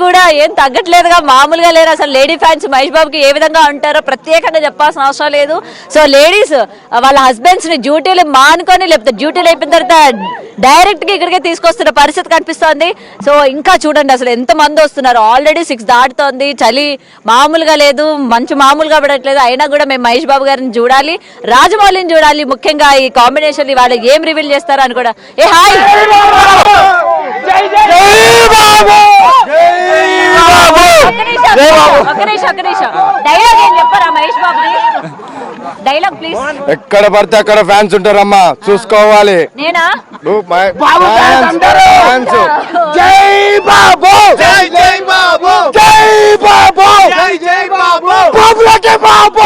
కూడా ఏం తగ్గట్లేదుగా, మామూలుగా లేరు అసలు. లేడీ ఫ్యాన్స్ మహేష్ బాబుకి ఏ విధంగా ఉంటారో ప్రత్యేకంగా చెప్పాల్సిన అవసరం లేదు. సో లేడీస్ వాళ్ళ హస్బెండ్స్ ని డ్యూటీలు మానుకొని లేకపోతే డ్యూటీలు అయిపోయిన తర్వాత డైరెక్ట్ గా ఇక్కడికే తీసుకొస్తున్న పరిస్థితి కనిపిస్తోంది. సో ఇంకా చూడండి అసలు ఎంత మంది వస్తున్నారు. ఆల్రెడీ 6 దాటుతోంది, చలి మామూలుగా లేదు, మంచు మామూలుగా పడట్లేదు. అయినా కూడా మేము మహేష్ బాబు గారిని చూడాలి, రాజమౌళిని చూడాలి. ముఖ్యంగా ఈ కాంబినేషన్ వాళ్ళు ఏం రివీల్ చేస్తారో అని కూడా. ఏ హాయ్ డైలాగ్ ఏం చెప్పారా మహేష్ బాబుని? Dialogue please. ఎక్కడ పడితే అక్కడ ఫ్యాన్స్ ఉంటారమ్మా, చూసుకోవాలి. నేనా? జై బాబు, జై జై బాబు, జై బాబు, జై జై బాబు, బాబులకే బాబు.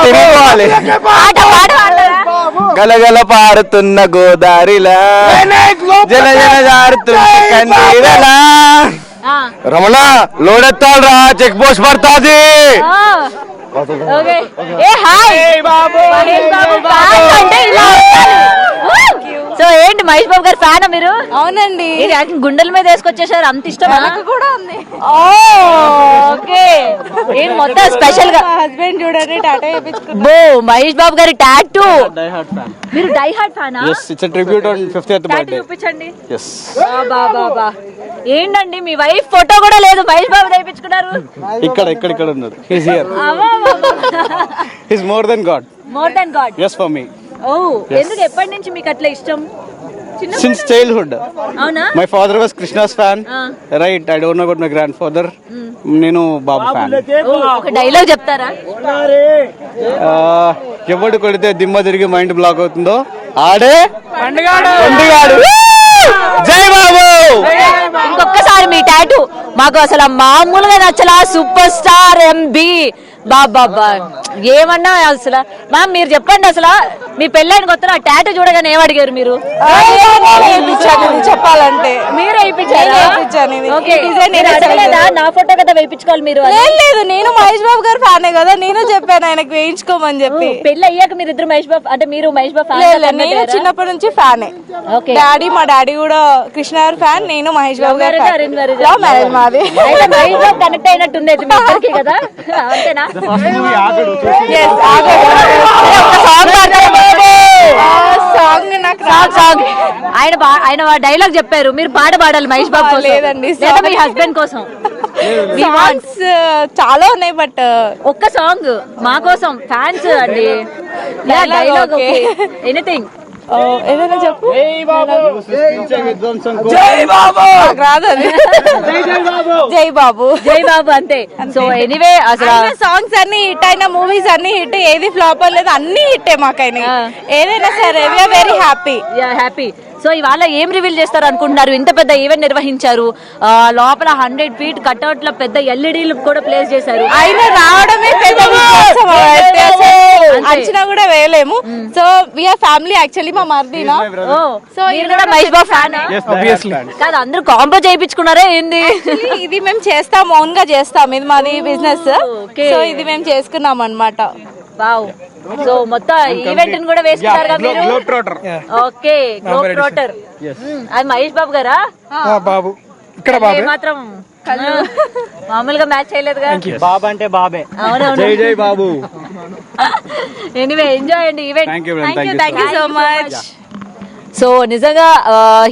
తిరగాలి. గలగల పారుతున్న గోదారిలా, జల జల జారుతున్న కండీరలా. రమణ లోడెత్తాలరా, చెక్ పోస్ట్ పడుతుంది. సో ఏంటి మహేష్ బాబు గారు ఫ్యానా మీరు? అవునండి. గుండెల మీద వేసుకొచ్చేసారు, అంత ఇష్టం కూడా ఉంది. ఓకే. ఏం మొత్తం స్పెషల్ గా హస్బెండ్ చూడండి టాటూ చేయించుకున్నారు. బో మహేష్ బాబు గారి టాటూ. మీరు డై హార్ట్ ఫ్యానా? Yes, it's a tribute on 50th birthday. చూపించండి. Yes. బాబా ఏంటండి మీ వైఫ్ ఫోటో కూడా లేదు, మహేష్ బాబు తెప్పించుకున్నారు. ఇక్కడ ఉన్నాడు. He's here. He's more than God. More than God. Yes, for me. ఓ ఎందుకు ఎప్పటి నుంచి మీకు అట్లా ఇష్టం? Since childhood. అవునా? My father was Krishna's fan. Right, I don't know about my grandfather. నేను బాబు ఫ్యాన్. ఒక డైలాగ్ చెప్తారా? ఎవడు కొడితే దిమ్మ తిరిగి మైండ్ బ్లాక్ అవుతుందో ఆడే పండుగాడు. జై బాబు. ఇంకొకసారి మీ టాటూ మాకు అసలు మామూలుగా నచ్చలా. సూపర్ స్టార్ ఎంబీ బాబా ఏమన్నా అసలు. మ్యామ్ మీరు చెప్పండి, అసలు మీ పెళ్ళైన కొత్తలో ఆ టాటూ చూడగానే ఏం అడిగారు మీరు? చెప్పాలంటే మీరే నా ఫోటో కదా వేయించుకోవాలి మీరు? లేదు, నేను మహేష్ బాబు గారు ఫ్యానే కదా, నేను చెప్పాను ఆయనకు వేయించుకోమని చెప్పి. పెళ్ళి అయ్యాక మీరు ఇద్దరు మహేష్ బాబు అంటే మీరు మహేష్ బాబు ఫ్యాన్? నేను చిన్నప్పటి నుంచి ఫ్యానే. మా డాడీ కూడా కృష్ణ గారు ఫ్యాన్, నేను మహేష్ బాబు గారు మ్యారేజ్ మాది. మహేష్ బాబు కనెక్ట్ అయినట్టుంది కదా, అంతేనా? సాంగ్ నాకు ఆయన డైలాగ్ చెప్పారు, మీరు పాట పాడాలి మహేష్ బాబు. లేదండి, మీ హస్బెండ్ కోసం. చాలా ఉన్నాయి, బట్ ఒక్క సాంగ్ మా కోసం ఫ్యాన్స్ అండి. డైలాగ్ ఎనీథింగ్ ఏదైనా చెప్పు. జై బాబు, జై బాబు అంతే. సో ఎనీవే అసలు సాంగ్స్ అన్ని హిట్ అయిన, మూవీస్ అన్ని హిట్, ఏది ఫ్లాప్ అవ్వలేదు, అన్ని హిట్టే మాకైనా. ఏదైనా సరే వీఆర్ వెరీ హ్యాపీ. సో ఇవాళ ఏం రివీల్ చేస్తారు అనుకుంటున్నారు? ఇంత పెద్ద ఈవెంట్ నిర్వహించారు, లోపల 100 feet కట్అవుట్ లో పెద్ద ఎల్ఈడీలు కూడా ప్లేస్ చేశారు. ఆయన రావడమే పెద్ద అంచనా కూడా వేయలేము. So we are family. యాక్చువల్లీ మా మర్దినా. సో మీరు కూడా మహేష్ బాబు ఫ్యాన్ కాదు? అందరూ కాంబో చేయించుకున్నారా ఏంది? ఇది మేము చేస్తాం, ఓన్ గా చేస్తాం, ఇది మాది బిజినెస్. సో ఇది మేము చేసుకున్నాం అన్నమాట. వావ్. సో మొత్తం ఈవెంట్ కూడా వేసుకున్నారు కదా మీరు? Okay, globe trotter. అది మహేష్ బాబు గారా? బాబు ఇక్కడ బాబు మాత్రం మామూలుగా మ్యాచ్ చేయలేదుగా. బాబు అంటే బాబే. అవునవును. జై జై బాబు. ఎనీవే ఎంజాయ్ అండి event. Thank you so much. So నిజంగా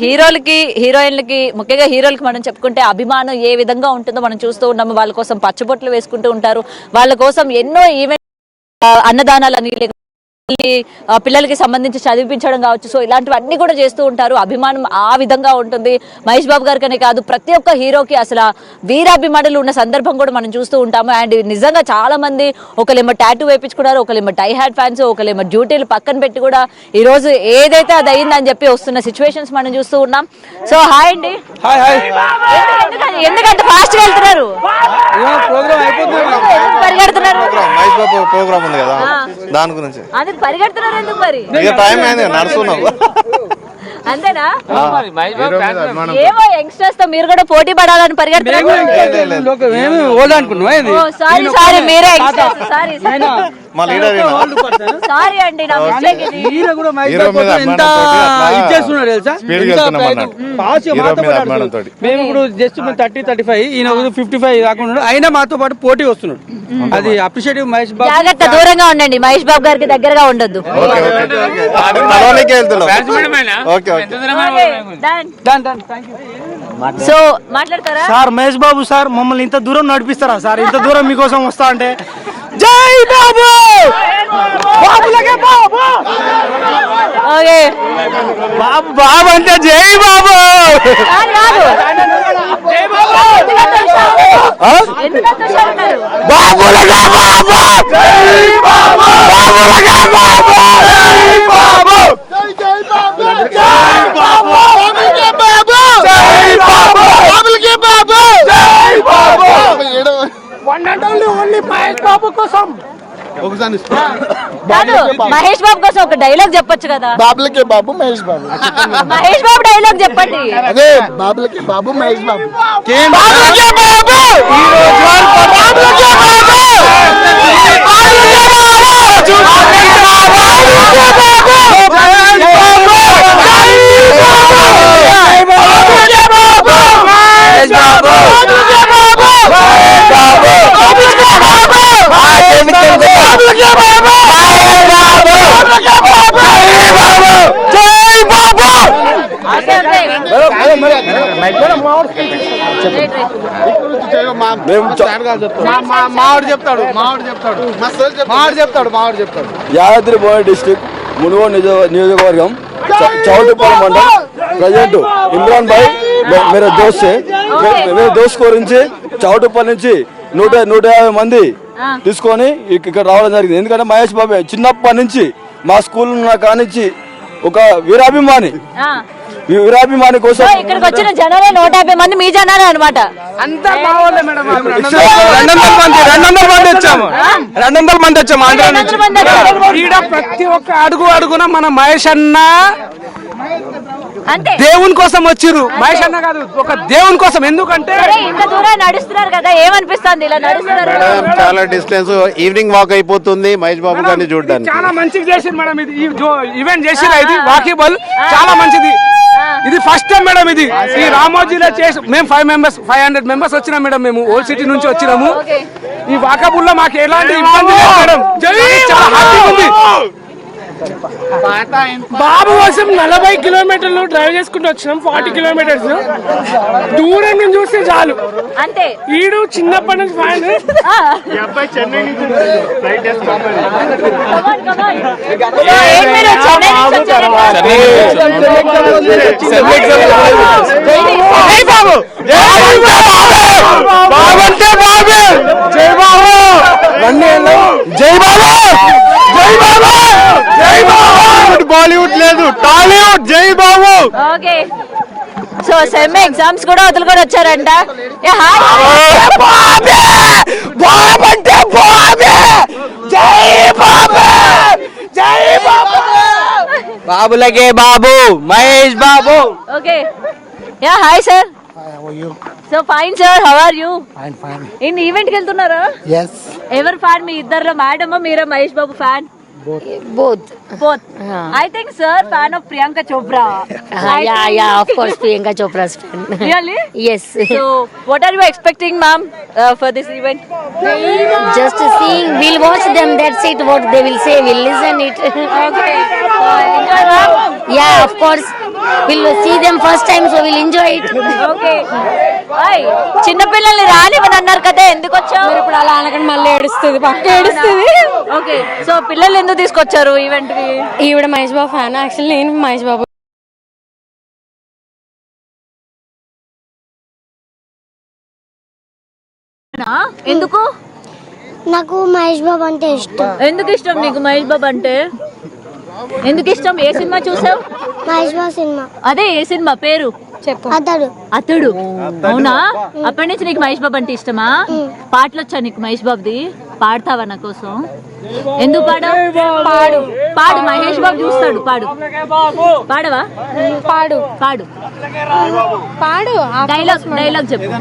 హీరోలకి హీరోయిన్లకి, ముఖ్యంగా హీరోలకి మనం చెప్పుకుంటే అభిమానం ఏ విధంగా ఉంటుందో మనం చూస్తూ ఉన్నాము. వాళ్ళ కోసం పచ్చబొట్లు వేసుకుంటూ ఉంటారు, వాళ్ళ కోసం ఎన్నో ఈవెంట్, అన్నదానాలు అని, పిల్లలకి సంబంధించి చదివించడం కావచ్చు. సో ఇలాంటివన్నీ కూడా చేస్తూ ఉంటారు. అభిమానం ఆ విధంగా ఉంటుంది. మహేష్ బాబు గారికనే కాదు, ప్రతి ఒక్క హీరోకి అసలు వీరాభిమానులు ఉన్న సందర్భం కూడా మనం చూస్తూ ఉంటాము. అండ్ నిజంగా చాలా మంది ఒకళ్ళేమో టాటూ వేయించుకున్నారు, ఒకళ్ళేమో డై హార్ట్ ఫ్యాన్స్, ఒకళ్ళేమో డ్యూటీలు పక్కన పెట్టి కూడా ఈ రోజు ఏదైతే అది అయిందని చెప్పి వస్తున్న సిచ్యువేషన్స్ మనం చూస్తూ ఉన్నాం. సో హాయ్ అండి. ఎందుకంటే ఫాస్ట్ గా వెళ్తున్నారు, పరిగెడుతున్నారు? ప్రోగ్రామ్ ఉంది కదా, దాని గురించి పరిగెడుతున్నారు ఎందుకు మరి? అంతేనా? ఏమో యంగ్స్టర్స్ తో మీరు కూడా పోటీ పడాలని పరిగెడుతున్నారు. సారీ మీరే యంగ్స్టర్స్. సారీ మా లీడర్ సారీ అండి నా mistake ఇది. ఈయన కూడా మహేష్ హీరో బాబు మీద కోసం ఎంత అభిమానంతోటి అట్లా ఇచ్చేస్తున్నాడు తెలుసా? స్పీడ్గా ఎంత వెళ్తున్నాం ప్రయత్నం. అన్నట్టు. పాస్ హీరో మాతో మీద పాటు అభిమానంతోటి. ఆడుతున్నాడు. మేము ఇప్పుడు జస్ట్ 30-35 ఈయన 55 కాకుండా అయినా మాతో పాటు పోటీ వస్తున్నాడు. అది అప్రిషియేటివ్ మహేష్ బాబు. జాగ్రత్త, దూరంగా ఉండండి, మహేష్ బాబు గారికి దగ్గరగా ఉండొద్దు. ఓకే ఓకే సో మాట్లాడతారా? సార్ మహేష్ బాబు సార్ మమ్మల్ని ఇంత దూరం నడిపిస్తారా సార్? ఇంత దూరం మీకోసం వస్తా అంటే జై బాబు బాబులకే బాబు ఓకే బాబు బాబు అంటే జై బాబు ఎందుకంత ఉన్నారు? బాబులకే బాబు జై బాబు బాబులకే బాబు జై బాబు జై బాబు జై బాబు బాబులకే బాబు జై బాబు బాబులకే బాబు జై బాబు one and only Mahesh Babu కోసం కాదు, మహేష్ బాబు కోసం ఒక డైలాగ్ చెప్పొచ్చు కదా. బాబులకే బాబు మహేష్ బాబు మహేష్ బాబు డైలాగ్ చెప్పండి. అదే బాబులకే బాబు మహేష్ బాబు బాబులకే బాబు ఈ రోజు బాబులకే బాబు మావాడు చెప్తాడు యాదాద్రి భువనగిరి డిస్ట్రిక్ట్ మునుగోడు నియోజకవర్గం చౌటుపల్లి మండలం ప్రజెంట్ ఇమ్రాన్ భాయ్ मेरे दोस्त से मेरे दोस्त గురించి చౌటుపల్లి నుంచి 150 మంది తీసుకొని ఇక్కడ రావడం జరిగింది. ఎందుకంటే మహేష్ బాబు చిన్నప్పటి నుంచి మా స్కూల్ ఉన్న కానించి ఒక వీరాభిమాని కోసం సో ఇక్కడికి వచ్చిన జనాలే 150 మంది మీ జనాలే అనమాట. అంతా బాగోలే మేడం. 200 మంది వచ్చాము 200 మంది వచ్చాము ఆంధ్ర నుంచి. ఈడ ప్రతి ఒక్క అడుగు అడుగున మన మహేష్ అన్న అంతే. దేవుని కోసం వచ్చిర్రు. మహేష్ అన్న కాదు, ఒక దేవుని కోసం. ఎందుకంటే సరే, ఇంత దూరం నడుస్తున్నారు కదా, ఏమనిపిస్తుంది ఇలా నడుస్తున్నారు? చాలా డిస్టెన్స్, ఈవినింగ్ వాక్ అయిపోతుంది మహేష్ బాబు గారిని చూడడానికి. చాలా మంచిగా చేసింది మేడం. ఇది ఈవెంట్ చేసిరా, ఇది వాకిబుల్ చాలా మంచిది. ఇది ఫస్ట్ టైం మేడం. ఇది ఈ రామోజీలో చేసి మేము 500 మెంబర్స్ వచ్చినాం మేడం. మేము ఓల్డ్ సిటీ నుంచి వచ్చినాము. ఈ వాకబుల్ లో మాకు ఎలాంటి ఇబ్బంది లేదు మేడం. చాలా హ్యాపీగా ఉంది. బాబు కోసం 40 కిలోమీటర్లు డ్రైవ్ చేసుకుంటూ వచ్చినాం. 40 కిలోమీటర్స్ దూరం నుంచి చూస్తే చాలు. అంతే. ఈడు చిన్నప్పటి నుంచి ఫ్యాన్. చెన్నై నుంచి బాలీవుడ్ లేదు, టాలీవుడ్. జై Babu. Okay, so sem exams కూడా వదులుకొని వచ్చారంట. బాబులకే Babu Mahesh Babu. Okay, ya hi sir. So fine sir, how are you? In event కి వెళ్తున్నారా? ఎవరు ఫ్యాన్ మీ ఇద్దరులో? మేడమా మీరా మహేష్ బాబు ఫ్యాన్? Both. I think sir fan of Priyanka Chopra. Yeah, of course Priyanka Chopra's fan. Really? Yes. So what are you expecting, ma'am, for this event? Just seeing, we'll watch them, that's it. What they will say, we'll listen it. Okay. Enjoy, ma'am. Yeah, of course. We'll see them first time, so we'll enjoy it. Okay. Ay, చిన్న పిల్లల్ని రానివని అన్నారు కదా, ఎందుకు వచ్చావు? ఇప్పుడు అలా అనకండి, మళ్ళీ ఏడుస్తుంది, పక్క ఏడుస్తుంది. ఓకే, సో పిల్లలు ఎందుకు తీసుకొచ్చారు ఈవెంట్ కి? ఈవిడ మహేష్ బాబు ఫ్యాన్. యాక్చువల్లీ నేను మహేష్ బాబు. ఎందుకు? నాకు మహేష్ బాబు అంటే ఇష్టం. ఎందుకు ఇష్టం నీకు మహేష్ బాబు అంటే? ఎందుకు ఇష్టం? ఏ సినిమా చూసావు? మహేష్ బాబు సినిమా. అదే, ఏ సినిమా పేరు చెప్పు. అతడు. అవునా? అప్పటి నుంచి నీకు మహేష్ బాబు అంటే ఇష్టమా? పాటలు వచ్చా నీకు మహేష్ బాబుది? పాడతావా నా కోసం? ఎందుకు పాడు పాడు మహేష్ బాబు చూస్తాడు పాడు పాడవా పాడు పాడు పాడు డైలాగ్ చెప్పు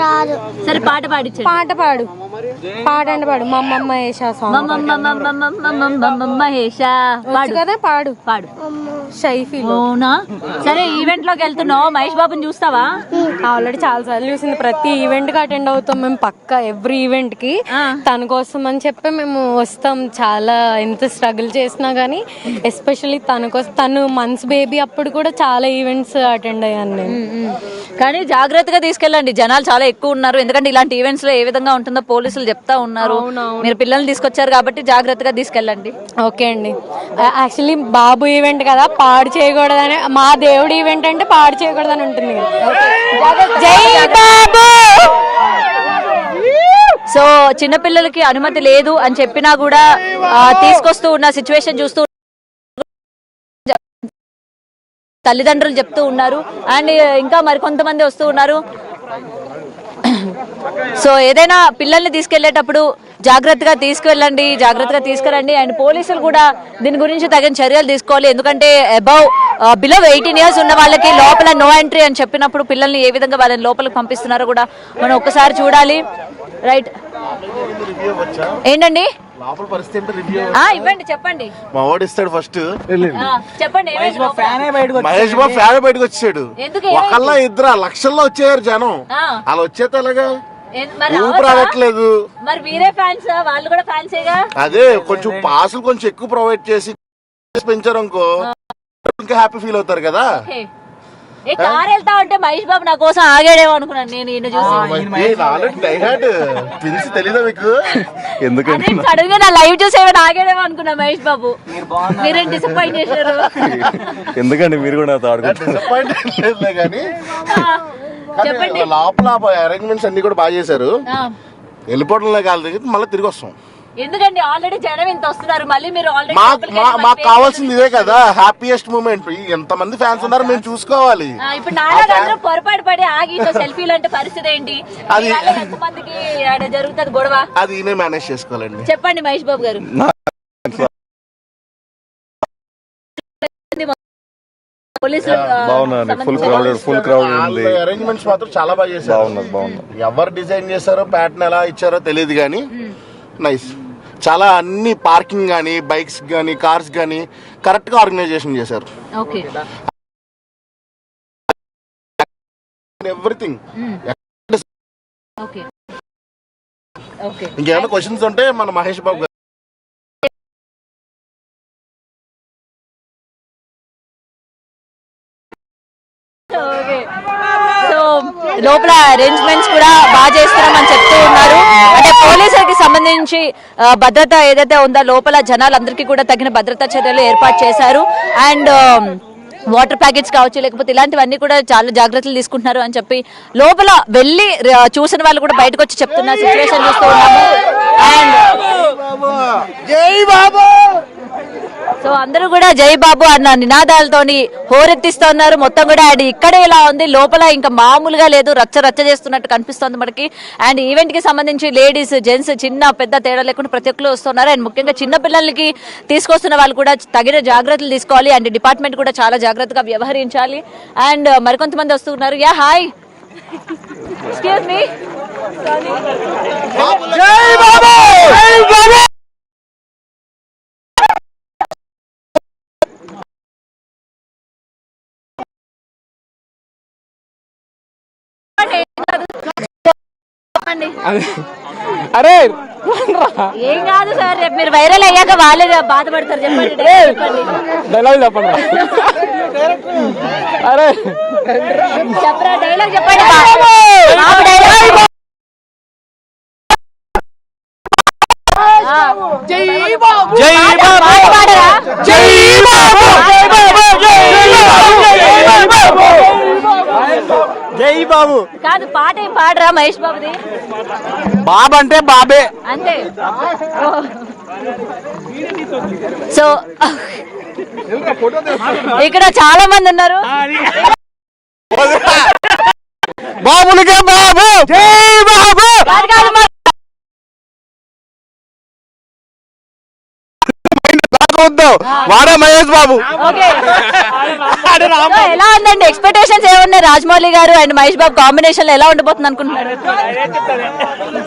రాదు. సరే పాట పాడిచ్చండి పాట పాడు పాడండి పాడు మమ్మమ్మ ఏషా సాంగ్ మహేష పాడు కదా పాడు పాడు షైఫీ అవునా సరే ఈవెంట్ లోకి వెళ్తున్నావు మహేష్ బాబుని చూస్తావా ఆల్రెడీ చాలా సార్లు చూసింది. ప్రతి ఈవెంట్ కి అటెండ్ అవుతాం మేము పక్కా ఎవ్రీ ఈవెంట్ కి తన కోసం అని చెప్పి మేము వస్తాం. చాలా ఎంత స్ట్రగుల్ చేసినా గానీ ఎస్పెషల్లీ తన కోసం తను మంత్స్ బేబీ అప్పుడు కూడా చాలా ఈవెంట్స్ అటెండ్ అయ్యాను నేను. కానీ జాగ్రత్తగా తీసుకెళ్ళండి, జనాలు చాలా ఎక్కువ ఉన్నారు. ఎందుకంటే ఇలాంటి ఈవెంట్స్ లో ఏ విధంగా ఉంటుందో పోలీసులు చెప్తా ఉన్నారు. మీరు పిల్లల్ని తీసుకొచ్చారు కాబట్టి జాగ్రత్తగా తీసుకెళ్ళండి. ఓకే అండి. యాక్చువల్లీ బాబు ఈవెంట్ కదా, పాడు చేయకూడదని, మా దేవుడి ఈవెంట్ అంటే పాడు చేయకూడదని ఉంటుంది కదా. జై బాబు. సో చిన్నపిల్లలకి అనుమతి లేదు అని చెప్పినా కూడా తీసుకొస్తూ ఉన్న సిచ్యువేషన్ చూస్తూ తల్లిదండ్రులు చెప్తూ ఉన్నారు. అండ్ ఇంకా మరికొంతమంది వస్తూ ఉన్నారు. సో ఏదైనా పిల్లల్ని తీసుకెళ్లేటప్పుడు జాగ్రత్తగా తీసుకువెళ్ళండి, జాగ్రత్తగా తీసుకురండి. అండ్ పోలీసులు కూడా దీని గురించి తగిన చర్యలు తీసుకోవాలి. ఎందుకంటే బిలో 18 years ఉన్న వాళ్ళకి లోపల నో ఎంట్రీ అని చెప్పినప్పుడు పిల్లల్ని ఏ విధంగా వాళ్ళని లోపలికి పంపిస్తున్నారో కూడా మనం ఒక్కసారి చూడాలి. రైట్, ఏంటండి ఇవ్వండి, చెప్పండి. మా వాడు ఇస్తాడు ఫస్ట్. చెప్పండి మహేష్ బాబు ఫ్యాన్ బయటకు వచ్చాడు. ఒకళ్ళ ఇద్దరు లక్షల్లో వచ్చారు జనం. అలా వచ్చేది అలాగా ఊపు రావట్లేదు. మరి వీరే ఫ్యాన్స్, వాళ్ళు కూడా ఫ్యాన్సేగా. అదే కొంచెం పాసులు కొంచెం ఎక్కువ ప్రొవైడ్ చేసి పెంచారు అనుకో ఇంకా హ్యాపీ ఫీల్ అవుతారు కదా. కార్ వెళ్తా ఉంటే మహేష్ బాబు నా కోసం ఆగాడేమో అనుకున్నాను నేను ఈయన చూసి. తెలీదా మీకు? ఎందుకంటే సడన్ గా నా లైవ్ చూసి ఏమైనా ఆగాడేమో అనుకున్నా మహేష్ బాబు. మీరేం డిసప్పాయింట్ చేశారు? ఎందుకండి మీరు కూడా డిసప్పాయింట్ కానీ చెప్పండి. లోపల అరేంజ్మెంట్స్ అన్ని కూడా బాగా చేశారు. వెళ్ళిపోవడంలో కాదు, మళ్ళీ తిరిగి వస్తాం. ఎందుకండి ఆల్రెడీ జనం ఇంత వస్తున్నారు, మళ్ళీ మీరు మాకు కావాల్సింది ఇదే కదా, హ్యాపీయెస్ట్ మూమెంట్. ఎంత మంది ఫ్యాన్స్ ఉన్నారు మేము చూసుకోవాలి. ఇప్పుడు నాలుగు పొరపాటు పడి ఆగి సెల్ఫీలు అంటే పరిస్థితి ఏంటి? అది ఎంతమందికి జరుగుతుంది గొడవ? అది ఈయనే మేనేజ్ చేసుకోవాలండి. చెప్పండి మహేష్ బాబు గారు. అరేంజ్మెంట్స్ మాత్రం చాలా బాగా చేశారు. ఎవరు డిజైన్ చేశారో ప్యాటర్న్ ఎలా ఇచ్చారో తెలియదు కానీ నైస్. చాలా అన్ని పార్కింగ్ గానీ, బైక్స్ గానీ, కార్స్ గానీ కరెక్ట్ గా ఆర్గనైజేషన్ చేశారు. ఎవ్రీథింగ్. ఇంకేమైనా క్వశ్చన్స్ ఉంటే మన మహేష్ బాబు గారు. సో లోపల అరేంజ్మెంట్స్ కూడా బాగా చేస్తున్నామని చెప్తూ ఉన్నారు. అంటే పోలీసులకి సంబంధించి భద్రత ఏదైతే ఉందో లోపల జనాలందరికీ కూడా తగిన భద్రతా చర్యలు ఏర్పాటు చేశారు. అండ్ వాటర్ ప్యాకెట్స్ కావచ్చు, లేకపోతే ఇలాంటివన్నీ కూడా చాలా జాగ్రత్తలు తీసుకుంటున్నారు అని చెప్పి లోపల వెళ్ళి చూసిన వాళ్ళు కూడా బయటకు వచ్చి చెప్తున్న సిచ్యువేషన్ చూస్తూ ఉన్నాము. అండ్ జై బాబు. సో అందరూ కూడా జై బాబు అన్న నినాదాలతోని హోరెత్తిస్తున్నారు. మొత్తం కూడా అండ్ ఇక్కడే ఇలా ఉంది, లోపల ఇంకా మామూలుగా లేదు, రచ్చ చేస్తున్నట్టు కనిపిస్తోంది మనకి. అండ్ ఈవెంట్ కి సంబంధించి లేడీస్, జెంట్స్, చిన్న పెద్ద తేడా లేకుండా ప్రతి ఒక్కరు వస్తున్నారు. అండ్ ముఖ్యంగా చిన్న పిల్లలకి తీసుకొస్తున్న వాళ్ళు కూడా తగిన జాగ్రత్తలు తీసుకోవాలి. అండ్ డిపార్ట్మెంట్ కూడా చాలా జాగ్రత్తగా వ్యవహరించాలి. అండ్ మరికొంతమంది వస్తున్నారు. Yeah hi, excuse me. జై బాబు. అరే ఏం కాదు సార్, రేపు మీరు వైరల్ అయ్యాక వాళ్ళే బాధపడతారు. చెప్పండి డైలాగ్ చెప్పండి. అరే చెప్పరా డైలాగ్ చెప్పండి. జై బాబు. జై బాబు. జై బాబు. జై బాబు కాదు, పాట ఏం పాడరా మహేష్ బాబుది? బాబు అంటే బాబే అంతే. సో ఇక్కడ చాలా మంది ఉన్నారు. బాబులకే బాబు. జై బాబు. బాగుందో వాడే మహేష్ బాబు. ఓకే సో ఎలా ఉందండి ఎక్స్పెక్టేషన్స్ ఏమున్నాయి రాజమౌళి గారు అండ్ మహేష్ బాబు కాంబినేషన్ లో ఎలా ఉండబోతుంది అనుకుంటున్నారు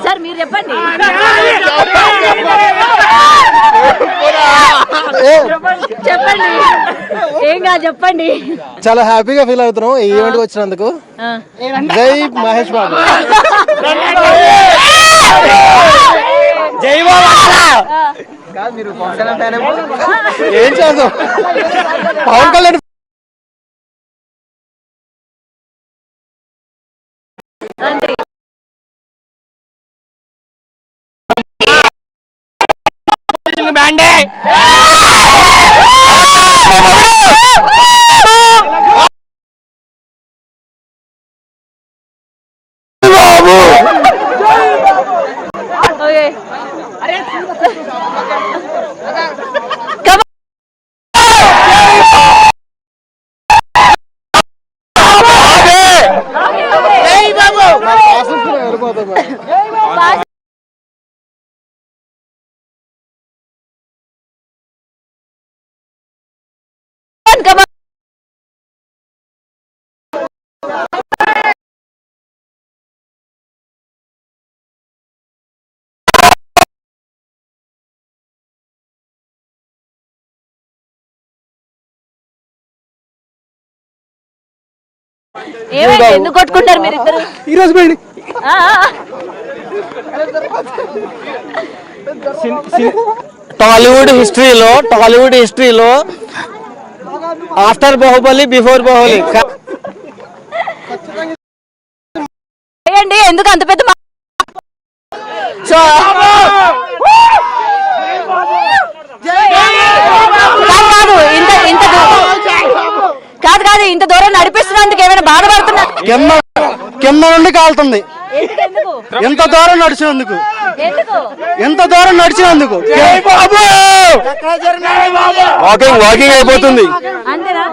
సార్ మీరు చెప్పండి చెప్పండి ఏం కాదు చెప్పండి చాలా హ్యాపీగా ఫీల్ అవుతున్నాం ఈ ఈవెంట్ వచ్చినందుకు. జై మహేష్ బాబు. జై బాబా. ఏం చేద్దాం పవన్ కళ్యాణ్ ఓకే ఏమైంది ఎందుకు కొట్టుకుంటారు మీరు ఇద్దరు ఈరోజు పోయింది. టాలీవుడ్ హిస్టరీలో ఆఫ్టర్ బాహుబలి బిఫోర్ బాహుబలి. ఏంటి ఎందుకు అంత పెద్ద సో కాదు ఇంత దూరం నడిపిస్తున్నందుకు ఏమైనా బాధపడుతున్నా కింద నుండి కాలుతుంది ఎంత దూరం నడిచినందుకు. వాకింగ్ అయిపోతుంది. అంతేనా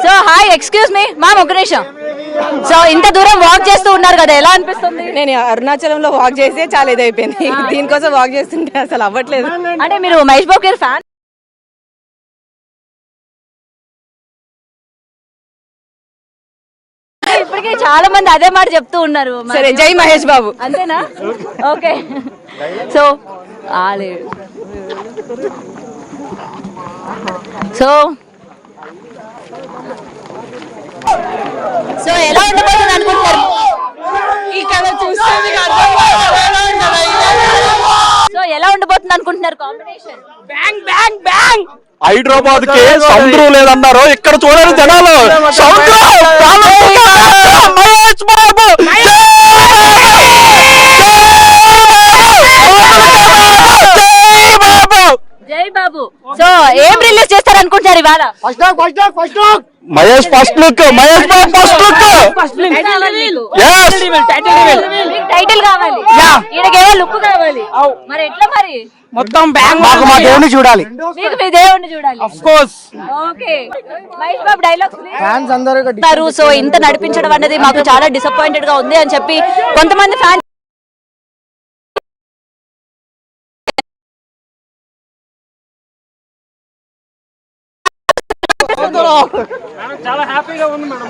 so hi excuse me ma'am ఒక నిమిషం సో ఇంత దూరం వాక్ చేస్తూ ఉన్నారు కదా ఎలా అనిపిస్తుంది నేను అరుణాచలంలో వాక్ చేస్తే చాలా ఇదైపోయింది దీనికోసం వాక్ చేస్తుంటే అసలు అవ్వట్లేదు అంటే మీరు మహేష్ బాబు గారి ఫ్యాన్ ఇప్పటికే చాలా మంది అదే మాట చెప్తూ ఉన్నారు సరే జై మహేష్ బాబు అంతేనా ఓకే సో సో సో ఎలా ఉండబోతుంది అనుకుంటారు సో ఎలా ఉండబోతుంది అనుకుంటున్నారు combination bang bang bang Hyderabad కి సముద్రం లేదన్నారు ఇక్కడ చూడాలి జనాలు మహేష్ బాబు జై బాబు సో ఏం రిలీజ్ చేస్తారు అనుకుంటారు ఇవాళ Mahesh first look Mahesh Babu first look title కావాలి ఈయనకేమో లుక్ కావాలి మరి ఎట్లా మరి మొత్తం బ్యాంక్ మాకు మా దేవుని చూడాలి. మీకు మీ దేవుణ్ణి చూడాలి of course. Okay Mahesh Babu dialogues fans అందరూ సో ఇంత నడిపించడం అనేది మాకు చాలా డిసప్పాయింటెడ్ గా ఉంది అని చెప్పి కొంతమంది ఫ్యాన్స్ చాలా హ్యాపీగా ఉంది మేడం.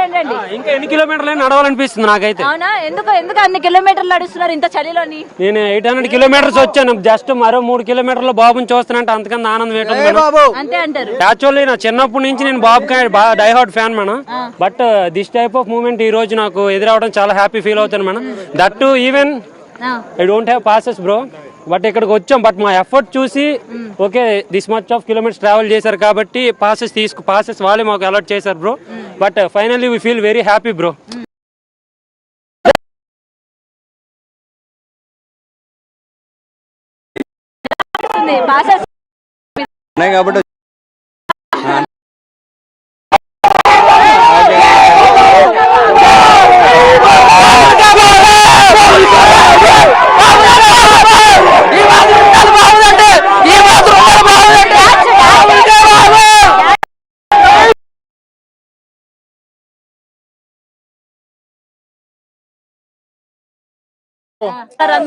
రండి ఇంకా ఎన్ని కిలోమీటర్లు నడవాలనిపిస్తుంది నాకైతే. అవునా ఎందుకు అన్ని కిలోమీటర్లు నడుస్తున్నారు ఇంత చలిలోని నేను 800 కిలోమీటర్స్ వచ్చాను జస్ట్ మరో 3 కిలోమీటర్లు బాబుని చూస్తానంటే అంతకన్నా ఆనందం ఏంటో అంతే అంటారు యాక్చువల్లీ నా చిన్నప్పటి నుంచి నేను బాబుకి die hard fan madam but this type of moment ఈ రోజు నాకు ఎదురవడం చాలా హ్యాపీ ఫీల్ అవుతాను madam that to even I don't have passes bro but ఇక్కడికి వచ్చాం బట్ మా ఎఫర్ట్ చూసి okay this much of kilometres travel చేశారు కాబట్టి పాసెస్ వాళ్ళే మాకు అలాట్ చేశారు bro but finally we feel very happy bro కాబట్టి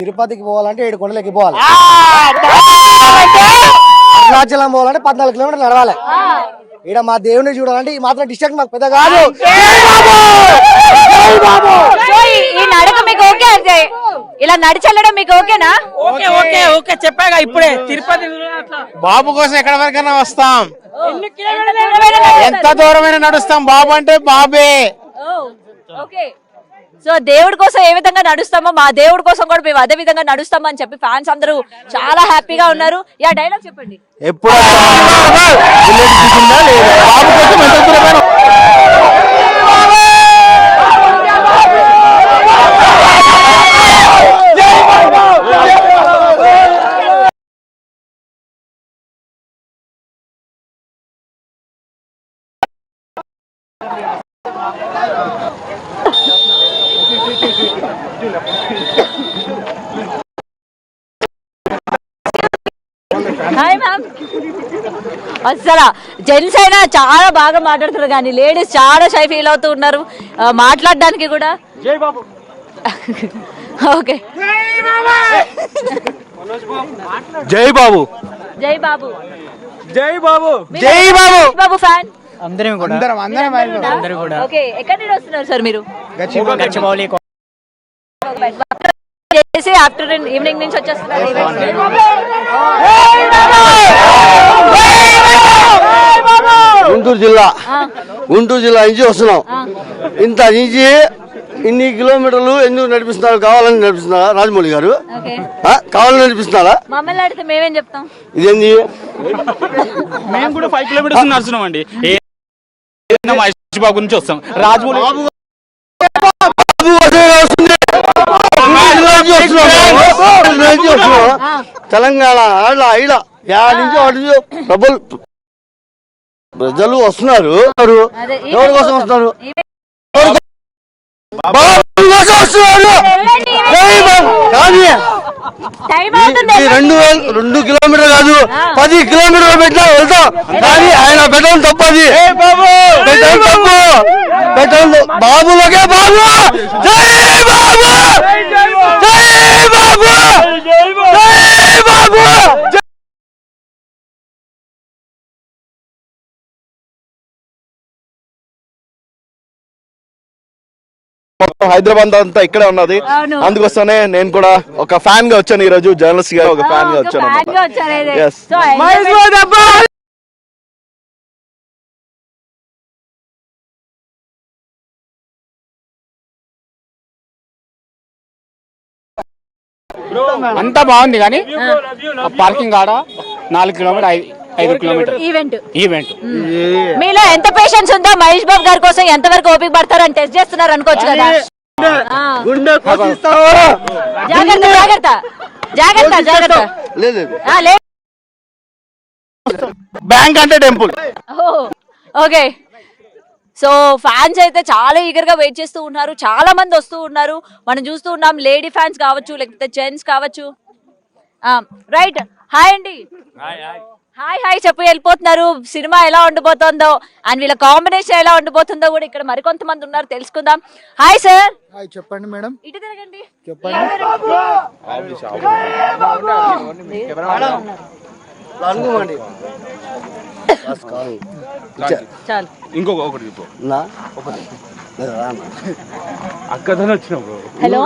తిరుపతికి పోవాలంటే 7 కొండలకి పోవాలి. భద్రాచలం పోవాలంటే 14 కిలోమీటర్లు నడవాలి. ఈడ మా దేవుని చూడాలంటే ఈ మాత్రం డిస్ట్రిక్ట్ మాకు పెద్ద కాదు. సో ఈ నడక మీకు ఓకే అంటే ఇలా నడిచెళ్ళడం మీకు ఓకేనా? ఓకే ఓకే ఓకే చెప్పాగా ఇప్పుడే తిరుపతి బాబు కోసం ఎక్కడ వరకైనా వస్తాం, ఎంత దూరమైనా నడుస్తాం. బాబు అంటే బాబే. ఓకే. సో దేవుడి కోసం ఏ విధంగా నడుస్తామో మా దేవుడి కోసం కూడా మేము అదే విధంగా నడుస్తామని చెప్పి ఫ్యాన్స్ అందరూ చాలా హ్యాపీగా ఉన్నారు. యా డైలాగ్ చెప్పండి. ఎప్పుడు బాబు కోసం ఎంత దూరమైన హాయ్ మ్యామ్. అసలు జెంట్స్ అయినా చాలా బాగా మాట్లాడుతున్నారు కానీ లేడీస్ చాలా షై ఫీల్ అవుతూ ఉన్నారు మాట్లాడడానికి కూడా. జై బాబు. ఓకే. జై బాబు. జై బాబు. జై బాబు. జై బాబు. బాబు ఫ్యాన్ అందరం కూడా అందరం కూడా. ఓకే. ఎక్కడి నుండి వస్తున్నారు సార్ మీరు? గచ్చిబౌలి చేసి ఆఫ్టర్నూన్ ఈవినింగ్ నుంచి వచ్చేస్తున్నారు. గుంటూరు జిల్లా నుంచి వస్తున్నాం. ఇంత నుంచి ఇన్ని కిలోమీటర్లు ఎందుకు నడిపిస్తున్నారు? కావాలని నడిపిస్తున్నారా రాజమౌళి గారు? కావాలని నడిపిస్తున్నారా? మమ్మల్ని అడిగితే మేమేం చెప్తాం? ఇదేంది? మేము కూడా 5 కిలోమీటర్స్ నడుస్తున్నాం అండి. మహేష్ బాబు నుంచి వస్తాం. రాజమౌళి తెలంగాణ ఆడ నుంచి ప్రజలు వస్తున్నారు. ఎవరి కోసం వస్తున్నారు? కానీ 2 కిలోమీటర్ కాదు 10 కిలోమీటర్లు పెట్టినా వెళ్తాం. కానీ ఆయన పెట్టడం తప్పది. పెట్టడం బాబులకే బాబు. జై బాబు. జై బాబు. జై బాబు. మొత్తం హైదరాబాద్ అంతా ఇక్కడే ఉన్నది. అందుకోసమే నేను కూడా ఒక ఫ్యాన్ గా వచ్చాను. ఈ రోజు జర్నలిస్ట్ గా ఒక ఫ్యాన్ గా వచ్చాను. అంతా బాగుంది కానీ పార్కింగ్ ఆడ 4 కిలోమీటర్ 5 కిలోమీటర్ ఈవెంట్. మీలో ఎంత పేషెన్స్ ఉందో మహేష్ బాబు గారి కోసం ఎంత వరకు ఓపిక పడతారు అని టెస్ట్ చేస్తున్నారు అనుకోవచ్చు కదా. జాగ్రత్త జాగ్రత్త జాగ్రత్త జాగ్రత్త. బ్యాంక్ అంటే టెంపుల్. ఓకే. సో ఫ్యాన్స్ అయితే చాలా ఈగర్ గా వెయిట్ చేస్తూ ఉన్నారు. చాలా మంది వస్తూ ఉన్నారు. మనం చూస్తూ ఉన్నాం లేడీ ఫ్యాన్స్ కావచ్చు లేకపోతే జెంట్స్ కావచ్చు. రైట్. హాయ్ అండి. హాయ్ హాయ్ చెప్పి వెళ్ళిపోతున్నారు. సినిమా ఎలా ఉండబోతుందో అండ్ వీళ్ళ కాంబినేషన్ ఎలా ఉండబోతుందో కూడా ఇక్కడ మరికొంతమంది ఉన్నారు తెలుసుకుందాం. Hi sir. హాయ్ చెప్పండి మేడం. ఇటు తిరగండి. చెప్పండి. చాలు. ఇంకొకటి అక్కడనే వచ్చినప్పుడు హలో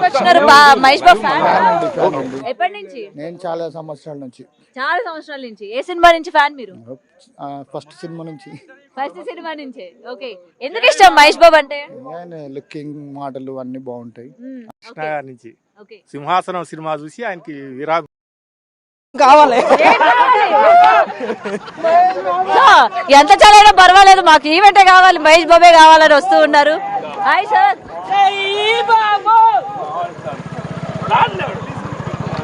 వచ్చినారు మహేష్ బాబు ఫ్యాన్. ఎప్పటి నుంచి? నేను చాలా సంవత్సరాల నుంచి. చాలా సంవత్సరాల నుంచి. ఏ సినిమా నుంచి ఫ్యాన్ మీరు? ఫస్ట్ సినిమా నుంచి. ఫస్ట్ సినిమా నుంచే. ఓకే. ఎందుకు ఇష్టం మహేష్ బాబు అంటే? లుకింగ్ మాటలు అన్ని బాగుంటాయి. నుంచి సింహాసనం సినిమా చూసి ఆయనకి విరాగం కావాలి. ఎంత చాలైనా పర్వాలేదు మాకు ఈవెంటే కావాలి మహేష్ బాబే కావాలని వస్తూ ఉన్నారు. Hi sir.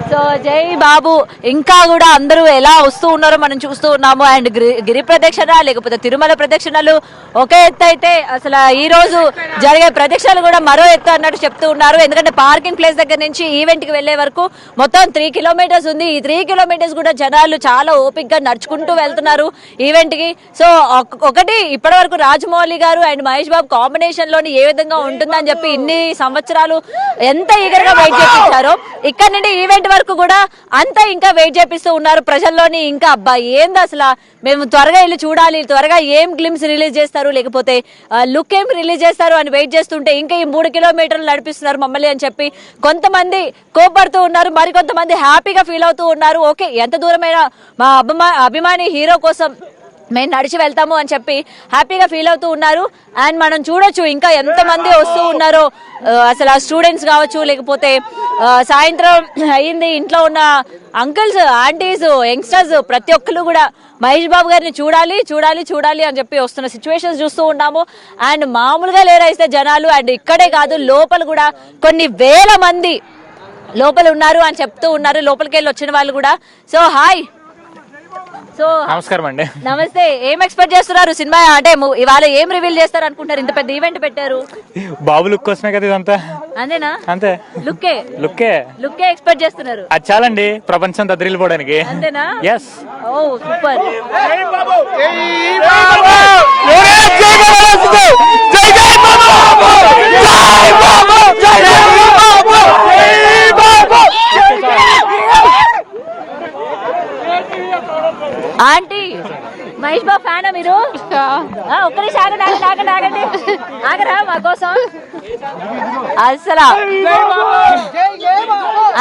సో జై బాబు. ఇంకా కూడా అందరూ ఎలా వస్తూ ఉన్నారో మనం చూస్తూ ఉన్నాము. అండ్ గిరి ప్రదక్షిణ లేకపోతే తిరుమల ప్రదక్షిణలు ఒకే ఎత్తు అయితే అసలు ఈ రోజు జరిగే ప్రదక్షిణలు కూడా మరో ఎత్తు అన్నట్టు చెప్తూ ఉన్నారు. ఎందుకంటే పార్కింగ్ ప్లేస్ దగ్గర నుంచి ఈవెంట్ కి వెళ్లే వరకు మొత్తం 3 కిలోమీటర్స్ ఉంది. ఈ 3 కిలోమీటర్స్ కూడా జనాలు చాలా ఓపిక్ గా నడుచుకుంటూ వెళ్తున్నారు ఈవెంట్ కి. సో ఒకటి ఇప్పటి వరకు రాజమౌళి గారు అండ్ మహేష్ బాబు కాంబినేషన్ లోని ఏ విధంగా ఉంటుందని చెప్పి ఇన్ని సంవత్సరాలు ఎంత ఈగర్ గా వెయిట్ చేయించారో ఇక్కడ నుండి ఈవెంట్ వరకు వరకు కూడా అంతా ఇంకా వెయిట్ చేపిస్తూ ఉన్నారు ప్రజల్లోని. ఇంకా అబ్బా ఏంది అసలు, మేము త్వరగా వెళ్ళి చూడాలి, త్వరగా ఏం గ్లిమ్స్ రిలీజ్ చేస్తారు, లేకపోతే లుక్ ఏం రిలీజ్ చేస్తారు అని వెయిట్ చేస్తుంటే ఇంకా ఈ 3 కిలోమీటర్లు నడిపిస్తున్నారు మమ్మల్ని అని చెప్పి కొంతమంది కోపడుతూ ఉన్నారు, మరికొంతమంది హ్యాపీగా ఫీల్ అవుతూ ఉన్నారు. ఓకే, ఎంత దూరమైనా మా అభిమాని హీరో కోసం మేము నడిచి వెళ్తాము అని చెప్పి హ్యాపీగా ఫీల్ అవుతూ ఉన్నారు. అండ్ మనం చూడొచ్చు ఇంకా ఎంతమంది వస్తూ ఉన్నారో, అసలు ఆ స్టూడెంట్స్ కావచ్చు, లేకపోతే సాయంత్రం అయ్యింది ఇంట్లో ఉన్న అంకుల్స్, ఆంటీస్, యంగ్స్టర్స్ ప్రతి ఒక్కరు కూడా మహేష్ బాబు గారిని చూడాలి చూడాలి చూడాలి అని చెప్పి వస్తున్న సిచ్యువేషన్స్ చూస్తూ ఉన్నాము. అండ్ మామూలుగా లేరైతే జనాలు, అండ్ ఇక్కడే కాదు లోపల కూడా కొన్ని వేల మంది లోపల ఉన్నారు అని చెప్తూ ఉన్నారు, లోపలికి వెళ్ళి వచ్చిన వాళ్ళు కూడా. సో హాయ్, సో నమస్కారం అండి. నమస్తే. ఏం ఎక్స్పెక్ట్ చేస్తున్నారు సినిమా అంటే ఇవాళ ఏం రివీల్ చేస్తారు అనుకుంటారు? ఇంత పెద్ద ఈవెంట్ పెట్టారు, బాబు లుక్ కోసమే కదా ఇదంతా. అంతేనా? అంతే, లుక్కే ఎక్స్పెక్ట్ చేస్తున్నారు. అది చాలండి ప్రపంచం తద్రిల్లిపోవడానికి. అంతేనా? ఎస్. ఓ సూపర్. ఆంటీ మహేష్ బాబు ఫ్యానా మీరు? ఒక్కరి ఆగండి, ఆగరా మా కోసం అసలు.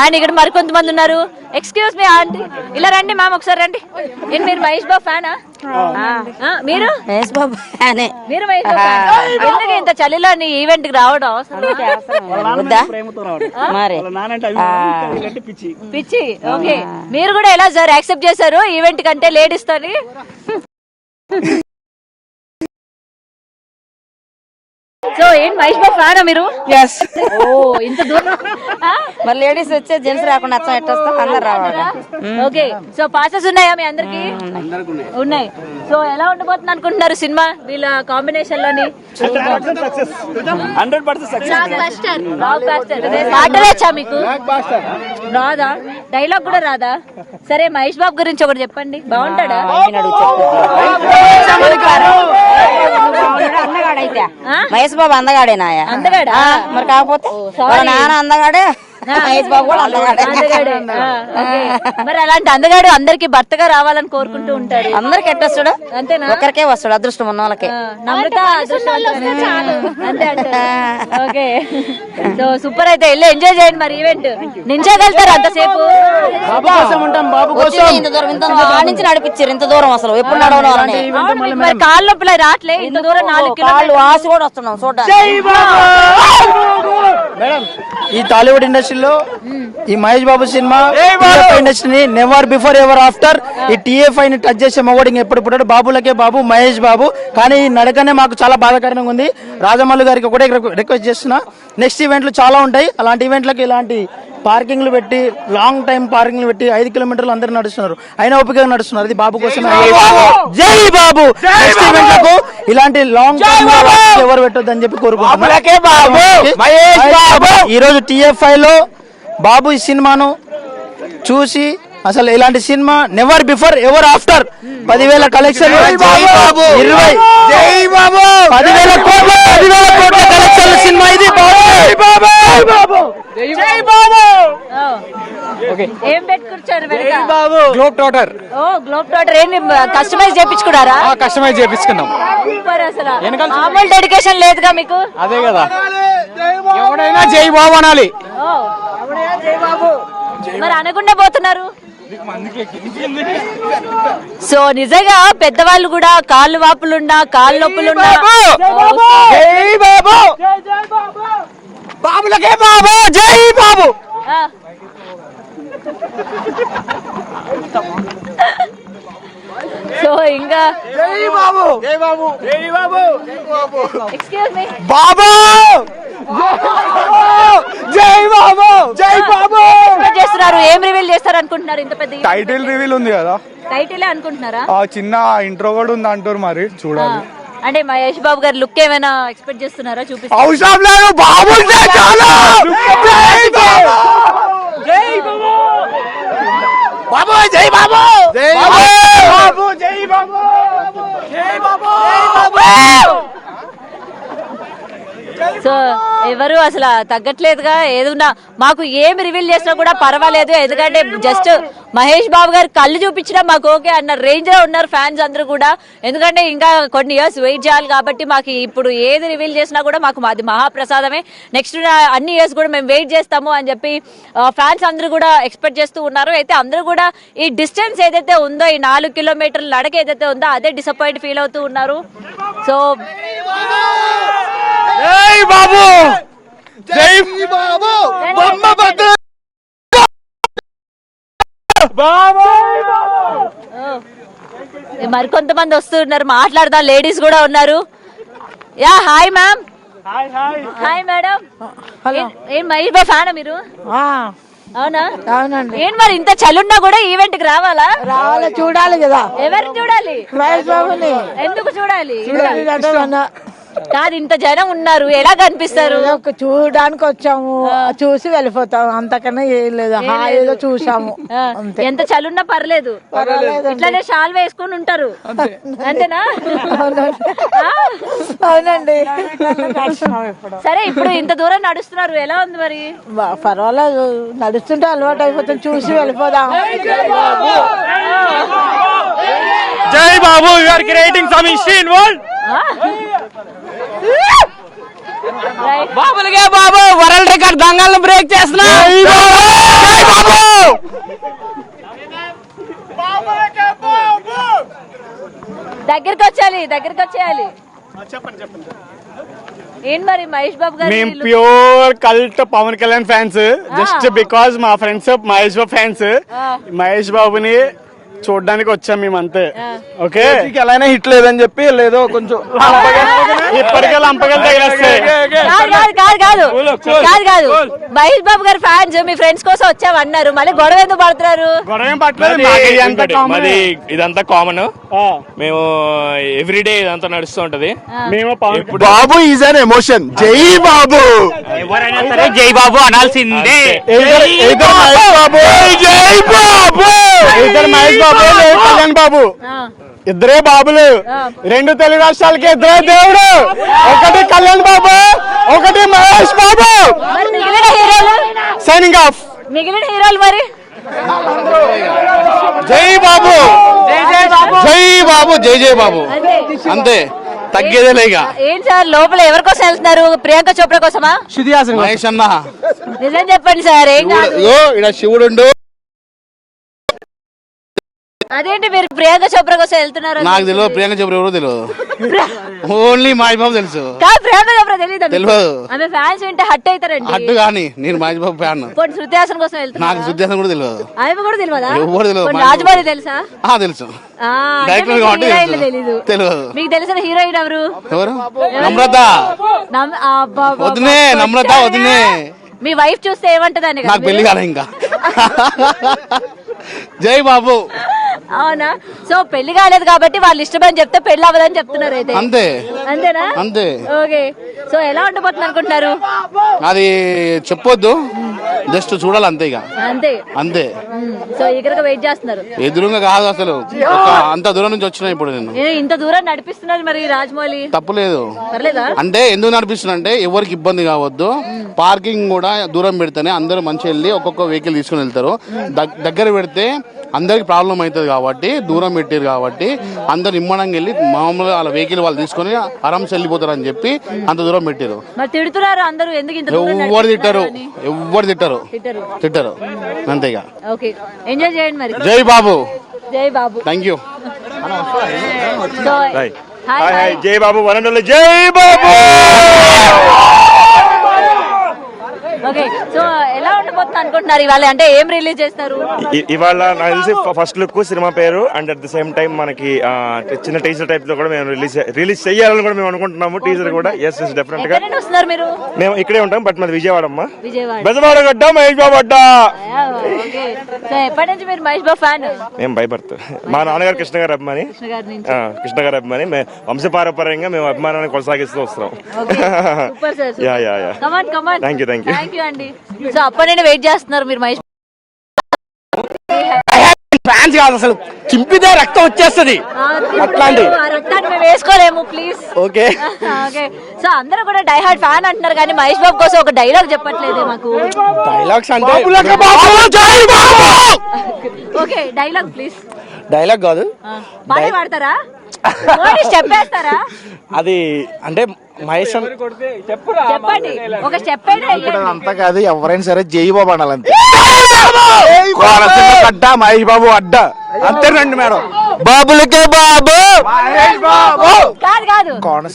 అండ్ ఇక్కడ మరికొంతమంది ఉన్నారు. ఎక్స్క్యూజ్ మీ ఆంటీ, ఇలా రండి మ్యామ్, ఒకసారి రండి. మీరు మహేష్ బాబు ఫ్యానా? మీరు మహేష్ బాబు ఫ్యానే. మీరు మహేష్ బాబు ఫ్యానా? ఎందుకు ఇంత చలిలో నీ ఈవెంట్ కి రావడం పిచ్చి? ఓకే, మీరు కూడా ఎలా సార్ యాక్సెప్ట్ చేశారు ఈవెంట్ కంటే లేడీస్ తోని? సో ఏంటి మహేష్ బాబు ఫ్యానా మీరు? ఓ ఇంత దూరం. మరి లేడీస్ వచ్చే జెంట్స్ రాకుండా ఎట్టొస్తాం, అందరు రావాలి. ఓకే, సో పాసెస్ ఉన్నాయా మీ అందరికి? ఉన్నాయి. సో ఎలా ఉండబోతుంది అనుకుంటున్నారు సినిమా వీళ్ళ కాంబినేషన్ లోని? మాట్లాడచ్చా మీకు? రాదా? డైలాగ్ కూడా రాదా? సరే మహేష్ బాబు గురించి ఒకటి చెప్పండి, బాగుంటాడా? మహేష్ బాబు అందగాడేనా? అందగాడా? మరి కాకపోతే నాన్న అందగాడే, మహేష్ బాబు కూడా అందగాడే. మరి అలాంటి అందగాడు అందరికి భర్తగా రావాలని కోరుకుంటూ ఉంటారు. అందరికి ఎట్టొస్తాడు? అంతేనా? ఒకరికే వస్తాడు, అదృష్టం ఉన్న వాళ్ళకి. నమ్రత అంతే అంటారు. Okay, so super. అయితే వెళ్ళి ఎంజాయ్ చేయండి మరి ఈవెంట్. నించగలుగుతారు అంతసేపు? ఇంత దూరం నుంచి నడిపించారు, ఇంత దూరం అసలు ఎప్పుడు నడవని మరి కాళ్ళ నొప్పులు రావట్లే? ఇంత దూరం 4 కిలోమీటర్లు ఆశ కూడా వస్తున్నాం చూడండి. మేడం, ఈ టాలీవుడ్ ఇండస్ట్రీలో ఈ మహేష్ బాబు సినిమా ఇండస్ట్రీని నెవర్ బిఫోర్ ఎవర్ ఆఫ్టర్ ఈ TFI ని టచ్ చేసే మగోడింగ్ ఎప్పుడు పుట్టాడు? బాబులకే బాబు మహేష్ బాబు. కానీ ఈ నడకనే మాకు చాలా బాధాకరంగా ఉంది. రాజమౌళి గారికి ఒకటే రిక్వెస్ట్ చేస్తున్నా, నెక్స్ట్ ఈవెంట్లు చాలా ఉంటాయి, అలాంటి ఈవెంట్లకు ఇలాంటి పార్కింగ్లు పెట్టి లాంగ్ టైం పార్కింగ్లు పెట్టి 5 కిలోమీటర్లు అందరూ నడుస్తున్నారు, అయినా ఓపికగా నడుస్తున్నారు. అది బాబు కోసం. జై బాబు. నెక్స్ట్ ఈవెంట్లకు ఇలాంటి లాంగ్ టైం ఎవరు పెట్టొద్దు అని చెప్పి కోరుకుంటున్నాను. ఈ రోజు TFI లో బాబు ఈ సినిమాను చూసి అసలు ఇలాంటి సినిమా never before ever after 10,000 collection, 10,000 కోట్ల కలెక్షన్ సినిమా ఇది. ఏం పెట్టుకొచ్చారు? Globe trotter. ఓ గ్లోబ్ ట్రాటర్. ఏంటి కస్టమైజ్ చేయించుకున్నారా? కస్టమైజ్ చేయించుకున్నాం. సూపర్. అసలు మామూలు డెడికేషన్ లేదుగా మీకు? అదే కదా, ఎవడైనా జై బాబు అనాలి. మరి అనకుండా పోతున్నారు. సో నిజంగా పెద్దవాళ్ళు కూడా కాళ్ళు వాపులున్నా కాళ్ళు నొప్పులున్నా జై బాబు, బాబులకే బాబు, జై బాబు. సో ఇంకా ఎక్స్క్యూజ్ మీ బాబు, జై బాబు, జై బాబు చేస్తున్నారు. ఏం రివీల్ చేస్తారు అనుకుంటున్నారు? ఇంత పెద్ద టైటిల్ రివీల్ ఉంది కదా, టైటిలే అనుకుంటున్నారా? చిన్న ఇంట్రో కూడా ఉంది అంటారు, మరి చూడాలి. అంటే మహేష్ బాబు గారి లుక్ ఏమైనా ఎక్స్పెక్ట్ చేస్తున్నారా? చూపిస్తారు. అవసరం లేదు, బాబు బాబు, జై బాబు, జై బాబు, జై బాబు, జై బాబు, జై బాబు. సో ఎవరు అసలు తగ్గట్లేదుగా. ఏదున్నా మాకు ఏమి రివీల్ చేసినా కూడా పర్వాలేదు, ఎందుకంటే జస్ట్ మహేష్ బాబు గారు కళ్ళు చూపించినా మాకు ఓకే అన్న రేంజ్ లో ఉన్నారు ఫ్యాన్స్ అందరూ కూడా. ఎందుకంటే ఇంకా కొన్ని ఇయర్స్ వెయిట్ చేయాలి కాబట్టి మాకు ఇప్పుడు ఏది రివీల్ చేసినా కూడా మాకు అది మహాప్రసాదమే. నెక్స్ట్ అన్ని ఇయర్స్ కూడా మేము వెయిట్ చేస్తాము అని చెప్పి ఫ్యాన్స్ అందరూ కూడా ఎక్స్పెక్ట్ చేస్తూ ఉన్నారు. అయితే అందరూ కూడా ఈ డిస్టెన్స్ ఏదైతే ఉందో, ఈ 4 కిలోమీటర్ల నడక ఏదైతే ఉందో అదే డిసప్పాయింట్ ఫీల్ అవుతూ ఉన్నారు. సో జై బాబు, జై బాబు, బొమ్మ బద్ద బాబు. మరికొంతమంది వస్తున్నారు, మాట్లాడదాం. లేడీస్ కూడా ఉన్నారు. Yeah hi ma'am. Hi madam. ఏం మహేష్ బాబు ఫ్యానా మీరు? అవునా? అవునండి. ఏం మరి ఇంత చలున్నా కూడా ఈవెంట్ కి రావాలా? రావాలి, చూడాలి కదా. ఎవరిని చూడాలి? మహేష్ బాబుని. ఎందుకు చూడాలి? చూడాలి. కాదు, ఇంత జనం ఉన్నారు, ఎలా కనిపిస్తారు? చూడడానికి వచ్చాము, చూసి వెళ్ళిపోతాము, అంతకన్నా ఏం లేదు. హాయిగా చూసాము. ఎంత చలున్నా పర్లేదు, ఇట్లానే షాల్ వేసుకొని ఉంటారు, అంతేనా? అవునండి. సరే, ఇప్పుడు ఇంత దూరం నడుస్తున్నారు, ఎలా ఉంది మరి? పర్వాలేదు, నడుస్తుంటే అలవాటు అయిపోతుంది, చూసి వెళ్ళిపోదాం. జై Babu, you are creating some history in world. బాబులకే బాబు, వరల్డ్ రికార్డ్ దంగల్ని బ్రేక్ చేస్తున్నా. దగ్గరికి వచ్చేయాలి. ఏంటి మరి మహేష్ బాబు గారు? మేము pure cult Pawan Kalyan fans, just because మా ఫ్రెండ్స్ మహేష్ బాబు ఫ్యాన్స్. మహేష్ బాబుని చూడడానికి వచ్చాం మేము, అంతే. ఓకే, ఎలానే హిట్ లేదని చెప్పి లేదో కొంచెం ఇప్పటికే లంపగలు తగిలేస్తాయి. కాదు, మహేష్ బాబు గారు ఫ్యాన్స్ మీ ఫ్రెండ్స్ కోసం వచ్చామన్నారు, మళ్ళీ గొడవ ఎందుకు పడుతున్నారు? గొడవ ఏం పట్టలేదు, మాది ఇదంతా కామన్. మేము ఎవ్రీడే ఇదంతా నడుస్తూ ఉంటది. మేము బాబు ఈజ్ అన్ ఎమోషన్. జై బాబు, ఎవరైనా సరే జై బాబు అనాల్సిందే. ఇద్దరు మహేష్ బాబు, కళ్యాణ్ బాబు, ఇద్దరే బాబులు. 2 తెలుగు రాష్ట్రాలకి ఇద్దరే దేవుడు. ఒకటి కళ్యాణ్ బాబు, ఒకటి మహేష్ బాబు. మిగిలిన హీరోలు, సైనింగ్ ఆఫ్. మిగిలిన హీరోలు మరి? జై బాబు, జై బాబు, జై బాబు, అంతే, తగ్గేదే లేక. ఏంటి సార్, లోపల ఎవరి కోసం వెళ్తున్నారు? ప్రియాంక చోప్రా కోసమా? మహేష్ అన్న, నిజం చెప్పండి సార్, ఏం కాదు. ఇక్కడ శివుడు. అదేంటి మీరు ప్రియాంక చోప్రా కోసం వెళ్తున్నారు? నాకు తెలియదు, ప్రియాంక చోప్రా ఎవరో తెలియదు, ఓన్లీ మహేష్ బాబు తెలుసు. కాదు, ప్రియాంక చోప్రా తెలియదు. తెలియదు. ఆమె ఫ్యాన్స్ వింటే హట్ అవుతారండి. అడ్డు కానీ నేను మహేష్ బాబు ఫ్యాన్. శృతి హాసన్ కోసం వెళ్తున్నారు? నాకు శృతి హాసన్ కూడా తెలియదు. ఆమె కూడా తెలియదా? ఎవరు తెలియదు. రాజమౌళి తెలుసా? తెలుసు, ఆ, డైరెక్టర్ కాబట్టి తెలీదు. తెలియదు. మీకు తెలిసిన హీరోయిన్ ఎవరు? ఎవరు? నమ్రత. వదినే, నమ్రత వదినే. మీ వైఫ్ చూస్తే ఏమంటదని? నాకు పెళ్లి కాలే ఇంకా. జై బాబు. అవునా? సో పెళ్లి కాలేదు కాబట్టి వాళ్ళు ఇష్టమని చెప్తే పెళ్లి అవ్వదని చెప్తున్నారు అయితే. అంతేనా? అంతే. ఓకే, సో ఎలా ఉండబోతుంది అనుకుంటున్నారు? అది చెప్పొద్దు, జస్ట్ చూడాలి అంతే, ఇక అంతే. సో ఈగర్గా వెయిట్ చేస్తున్నారు. ఎదురుగా కాదు అసలు, అంత దూరం నుంచి వచ్చినా ఇప్పుడు నేను. ఇంత దూరం నడిపిస్తున్నారు మరి రాజమౌళి. తప్పులేదు. పర్లేదా? అంటే ఎందుకు నడిపిస్తున్నా అంటే ఎవరికి ఇబ్బంది కావద్దు, పార్కింగ్ కూడా దూరం పెడితేనే అందరూ మంచిగా వెళ్ళి ఒక్కొక్క వెహికల్ తీసుకుని వెళ్తారు. దగ్గర పెడితే అందరికి ప్రాబ్లం అవుతుంది కాబట్టి దూరం పెట్టారు కాబట్టి అందరు నిమ్మడంగా వెళ్ళి మామూలుగా వాళ్ళ వెహికల్ వాళ్ళు తీసుకొని ఆరామ్స్ వెళ్ళిపోతారు అని చెప్పి అంత దూరం పెట్టారు. తిడుతున్నారు అందరూ, ఎందుకు ఇంత దూరం ఎవరు తిట్టరు అంతేగా. ఓకే, ఎంజాయ్ చేయండి మరి. జై బాబు. జై బాబు. Thank you. జై బాబు, వరంగల్ జై బాబు. ఓకే, సో ఎలా ఉండబోతుంది అనుకుంటున్నారు ఇవాళ? అంటే ఏం రిలీజ్ చేస్తారు ఇవాళ? నాకు తెలిసి ఫస్ట్ లుక్ సినిమా పేరు and at the same time మనకి చిన్న టీజర్ టైప్ లో కూడా మేము రిలీజ్ చేయాలని కూడా మేము అనుకుంటున్నాము. టీజర్ కూడా ఎస్ డెఫినెట్ గా. వస్తున్నారు మీరు? మేము ఇక్కడే ఉంటాం, బట్ మాది విజయవాడ అమ్మా. బెజవాడ గడ్డ మహేష్ బాబు అడ్డ. సో ఎప్పటి నుంచి మీరు మహేష్ బాబు ఫ్యాన్? మేము బై బర్త్. మా నాన్నగారు కృష్ణ గారు అభిమాని. కృష్ణ గారు అభిమాని. వంశపారంపర్యంగా మేము అభిమానాన్ని కొనసాగిస్తూ వస్తున్నాం. Thank you. థ్యాంక్ యూ అండి. సో అప్పటి నుండి వెయిట్ చేస్తున్నారు మీరు మహేష్? ఫ్యాన్స్ కాదు అసలు, చింపితే రక్తం వచ్చేస్తుంది అట్లాంటి. ఆ రక్తాన్ని మేము వేసుకోలేము ప్లీజ్. ఓకే ఓకే, సో అందరూ కూడా డై హార్డ్ ఫ్యాన్ అంటున్నారు కానీ మహేష్ బాబు కోసం ఒక డైలాగ్ చెప్పట్లేదు మాకు. డైలాగ్స్ అంటే ఓకే, డైలాగ్ ప్లీజ్. డైలాగ్ కాదు, పాట పాడతారా? చెప్పేస్తారా? అది అంటే మహేష్ చెప్పండి, ఒక స్టెప్ అంతా కాదు, ఎవరైనా సరే జై బాబు అనాలంతే. అడ్డ మహేష్ బాబు అడ్డ అంతేనండి మేడం. బాబులకే బాబు కాదు కాదు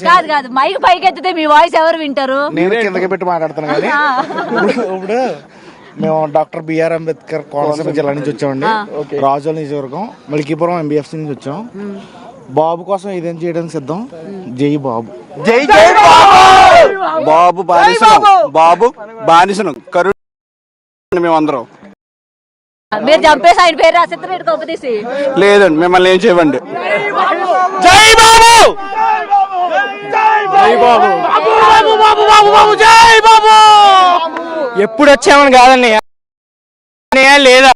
కాదు కాదు, మైక్ పైకి ఎత్తితే మీ వాయిస్ ఎవరు వింటారు? నేను కిందకి పెట్టి మాట్లాడుతున్నాను కానీ ఇప్పుడు మేము డాక్టర్ బిఆర్ అంబేద్కర్ కోనసీమ జిల్లా నుంచి వచ్చామండి. రాజోల్ నియోజకవర్గం మల్కీపురం ఎంబీఎఫ్సి నుంచి వచ్చాం. బాబు కోసం ఇదేం చేయడానికి సిద్ధం. జై బాబు, జై జై బాబు. బాబు బానిసను, బాబు బానిసను కరుణ మేమందరం. మీరు చంపేసి ఆయన పేరు రాసిస్తారు కొప్పదీసి. లేదండి, మిమ్మల్ని ఏం చేయవండి. జై బాబు, జై బాబు, జై బాబు. ఎప్పుడు వచ్చామని కాదండి లేదా,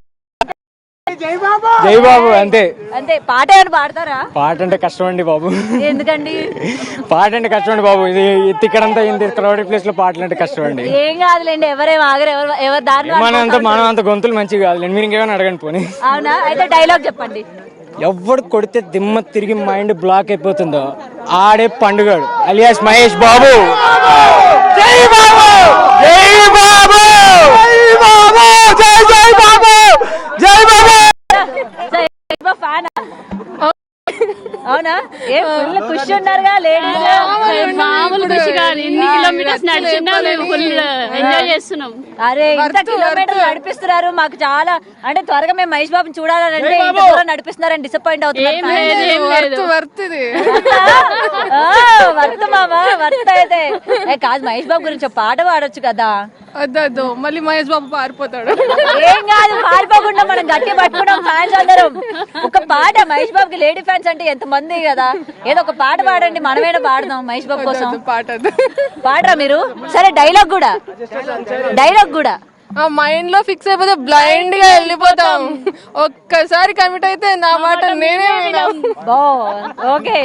జై బాబు అంతే. అంతే. పాట ఏమైనా పాడతారా? పాట అంటే కష్టం అండి బాబు. ఎందుకండి? పాట అంటే కష్టం అండి బాబు. ఇది ఇక్కడంతా ఇంత క్రౌడెడ్ ప్లేస్ లో పాటలు అంటే కష్టం అండి. ఏం కాదులేండి, ఎవరేం ఆగరు, ఎవరు దారి మనం అంత గొంతులు మంచిగా కాదులేండి. మీరు ఇంకేమైనా అడగండి పోనీ. అవునా? అయితే డైలాగ్ చెప్పండి. ఎవడు కొడితే దిమ్మ తిరిగి మైండ్ బ్లాక్ అయిపోతుందో ఆడే పండుగాడు అలియాస్ మహేష్ బాబు. జై బాబు, జై బాబు, జై బాబు, జై జై బాబు, జై బాబు. ఫ్యానా? అవునా? ఏ ఫుల్ ఖుషి ఉన్నారుగా లేడీస్? మామూలు ఖుషి కాదు, ఎన్ని కిలోమీటర్స్ నడిచినా మేము ఫుల్ ఎంజాయ్ చేస్తున్నాం. అరే ఇంత కిలోమీటర్లు నడిపిస్తున్నారు, మాకు చాలా అంటే త్వరగా మేము మహేష్ బాబుని చూడాలంటే ఇంత దూరం నడిపిస్తున్నారని డిసప్పాయింట్ అవుతున్నాం. వర్త్ మామా, వర్త్ అయితే కాదు. మహేష్ బాబు గురించి ఒక పాట పాడొచ్చు కదా. వద్దు, మళ్ళీ మహేష్ బాబు పారిపోతాడు. ఏం కాదు, పారిపోకుండా మనం గట్టి పట్టుకున్నాం ఫ్యాన్స్ అందరం. ఒక పాట మహేష్ బాబుకి లేడీ ఫ్యాన్స్ అంటే ఎంత మంది కదా, ఏదో ఒక పాట పాడండి, మనమేనా పాడదాం మహేష్ బాబు కోసం. పాడరా మీరు? సరే డైలాగ్ కూడా, డైలాగ్ కూడా. మైండ్ లో ఫిక్స్ అయిపోతే బ్లైండ్ గా వెళ్ళిపోతాం. ఒక్కసారి కమిట్ అయితే నా మాట నేనే. ఓకే.